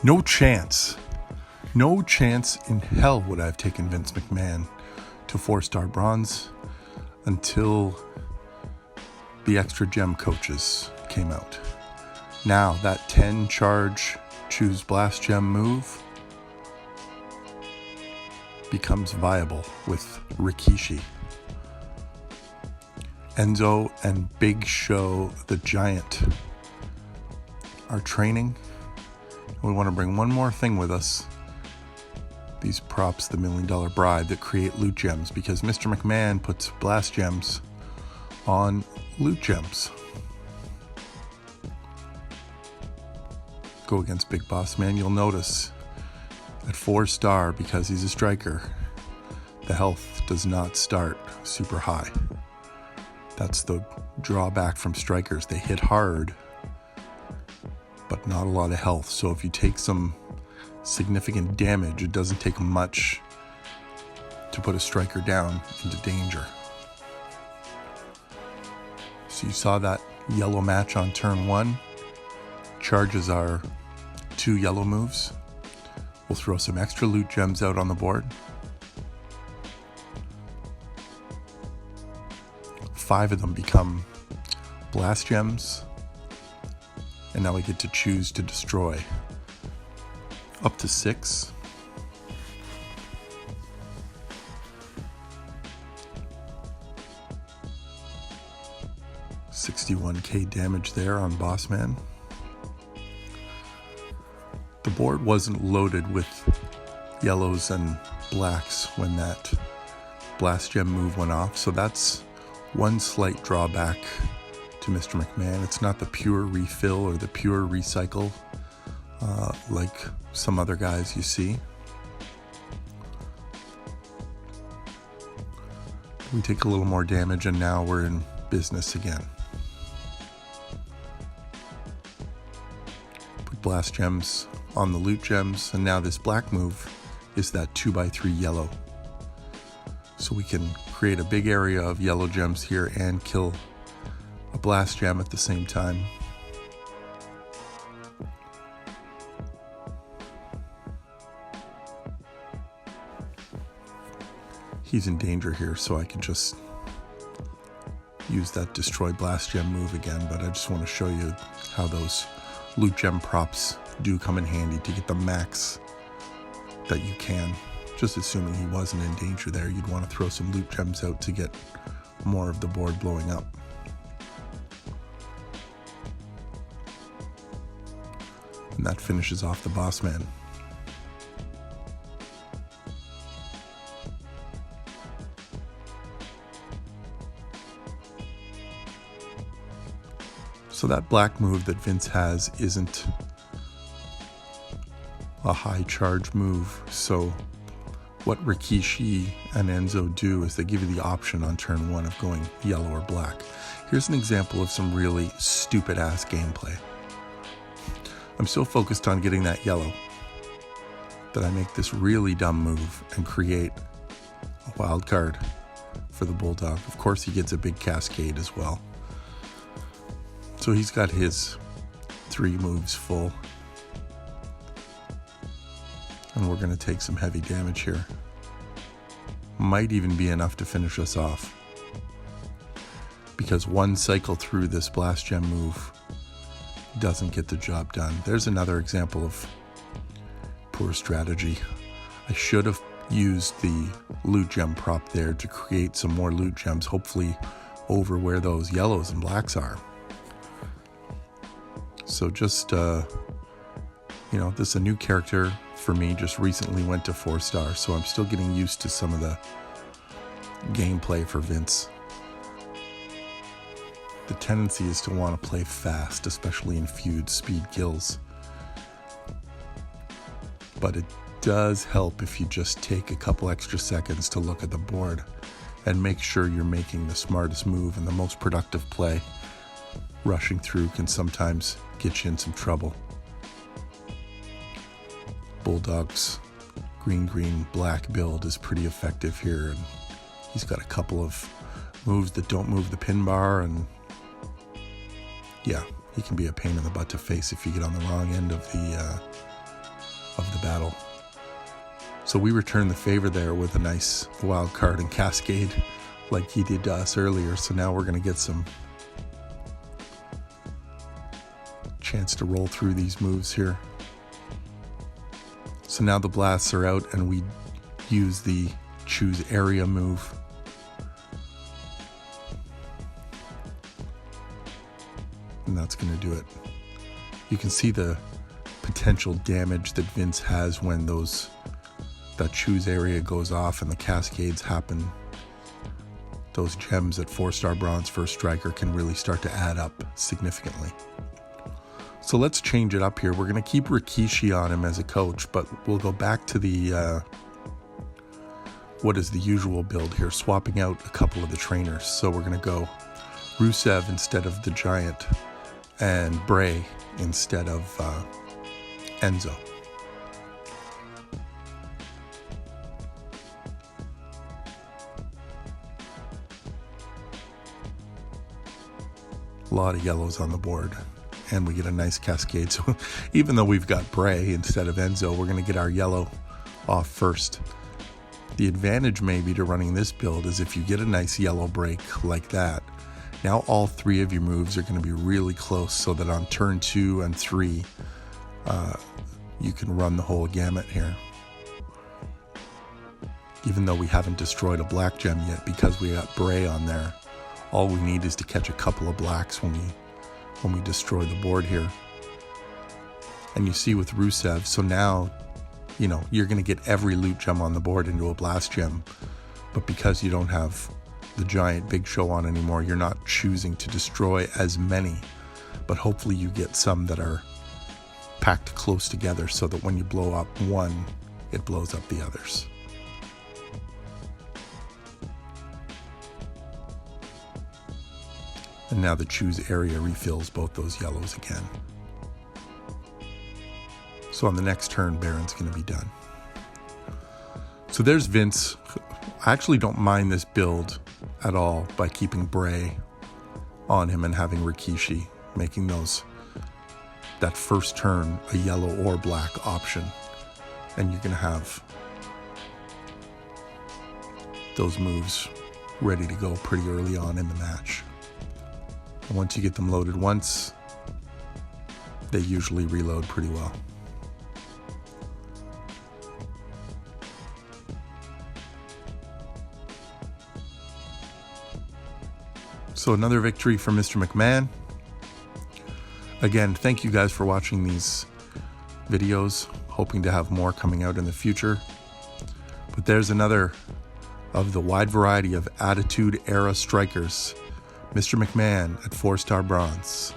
No chance. No chance in hell would I have taken Vince McMahon to 4-star bronze until the extra gem coaches came out. Now that 10 charge choose blast gem move becomes viable with Rikishi. Enzo and Big Show the Giant are training. We want to bring one more thing with us. These props, the $1 Million Bribe, that create loot gems, because Mr. McMahon puts blast gems on loot gems. Go against Big Boss Man. You'll notice at 4-star, because he's a striker, the health does not start super high. That's the drawback from strikers. They hit hard, but not a lot of health. So if you take some significant damage, it doesn't take much to put a striker down into danger. So you saw that yellow match on turn 1. Charges are 2 yellow moves. We'll throw some extra loot gems out on the board. 5 of them become blast gems. And now we get to choose to destroy up to 6. $61,000 damage there on Boss Man. The board wasn't loaded with yellows and blacks when that blast gem move went off, so that's one slight drawback to Mr. McMahon. It's not the pure refill or the pure recycle like some other guys you see. We take a little more damage and now we're in business again. Put blast gems on the loot gems, and now this black move is that 2x3 yellow. So we can create a big area of yellow gems here and kill a blast gem at the same time. He's in danger here, so I can just use that destroy blast gem move again, but I just want to show you how those loot gem props do come in handy to get the max that you can. Just assuming he wasn't in danger there, you'd want to throw some loot gems out to get more of the board blowing up. And that finishes off the Boss Man. So that black move that Vince has isn't a high charge move. So what Rikishi and Enzo do is they give you the option on turn 1 of going yellow or black. Here's an example of some really stupid ass gameplay. I'm so focused on getting that yellow that I make this really dumb move and create a wild card for the Bulldog. Of course he gets a big cascade as well. So he's got his 3 moves full. And we're going to take some heavy damage here. Might even be enough to finish us off. Because one cycle through this blast gem move doesn't get the job done. There's another example of poor strategy. I should have used the loot gem prop there to create some more loot gems, hopefully over where those yellows and blacks are. So just, this is a new character for me, just recently went to 4-star, so I'm still getting used to some of the gameplay for Vince. The tendency is to want to play fast, especially in feuds, speed kills. But it does help if you just take a couple extra seconds to look at the board and make sure you're making the smartest move and the most productive play. Rushing through can sometimes get you in some trouble. Bulldog's green, black build is pretty effective here, and he's got a couple of moves that don't move the pin bar, and yeah, he can be a pain in the butt to face if you get on the wrong end of of the battle. So we return the favor there with a nice wild card and cascade like he did to us earlier. So now we're going to get some chance to roll through these moves here. So now the blasts are out and we use the choose area move. And that's going to do it. You can see the potential damage that Vince has when that choose area goes off and the cascades happen. Those gems at 4-star bronze first striker can really start to add up significantly. So let's change it up here. We're going to keep Rikishi on him as a coach, but we'll go back to the what is the usual build here, swapping out a couple of the trainers. So we're going to go Rusev instead of the Giant and Bray instead of Enzo. A lot of yellows on the board, and we get a nice cascade. So even though we've got Bray instead of Enzo, we're going to get our yellow off first. The advantage maybe to running this build is if you get a nice yellow break like that, now all three of your moves are going to be really close, so that on turn 2 and 3, you can run the whole gamut here. Even though we haven't destroyed a black gem yet, because we got Bray on there, all we need is to catch a couple of blacks when we destroy the board here. And you see with Rusev, so now, you know, you're going to get every loot gem on the board into a blast gem, but because you don't have the Giant Big Show on anymore, you're not choosing to destroy as many, but hopefully you get some that are packed close together so that when you blow up one, it blows up the others. And now the choose area refills both those yellows again. So on the next turn, Baron's going to be done. So there's Vince. I actually don't mind this build at all by keeping Bray on him and having Rikishi, making that first turn a yellow or black option. And you're going to have those moves ready to go pretty early on in the match. And once you get them loaded once, they usually reload pretty well. So another victory for Mr. McMahon. Again, thank you guys for watching these videos. Hoping to have more coming out in the future. But there's another of the wide variety of Attitude Era strikers. Mr. McMahon at 4-star bronze.